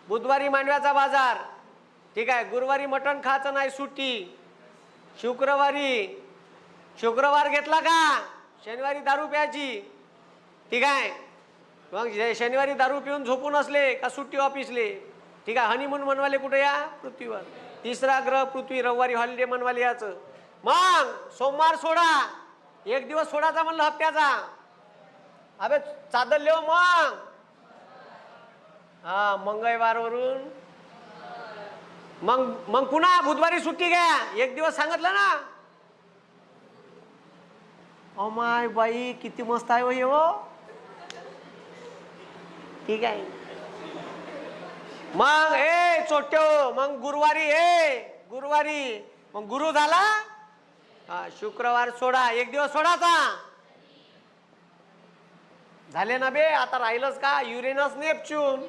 बुधवारी मांडव्याचा बाजार, ठीक आहे. गुरुवारी मटण खायचं नाही, सुट्टी. शुक्रवार घेतला का शनिवारी दारू प्यायची, ठीक आहे. मग शनिवारी दारू पिऊन झोपून असले का सुट्टी ऑफिसले, ठीक आहे. हनीमून मनवाले कुठे या पृथ्वीवर. तिसरा ग्रह पृथ्वी, रविवारी हॉलिडे मनवाले याचं. मग सोमवार सोडा, एक दिवस सोडायचा म्हणलं हप्त्याचा. अबे चादर लेव मग. हा मंगळवारवरून मग पुन्हा बुधवारी सुट्टी घ्या, एक दिवस सांगितलं ना. अमाय बाई किती मस्त आहे हो, ठीक आहे. मग चोट्यो, मग गुरुवारी मग गुरु झाला. शुक्रवार सोडा, एक दिवस सोडाचा. झाले ना बे, आता राहिलंच का युरेनस नेपच्यून.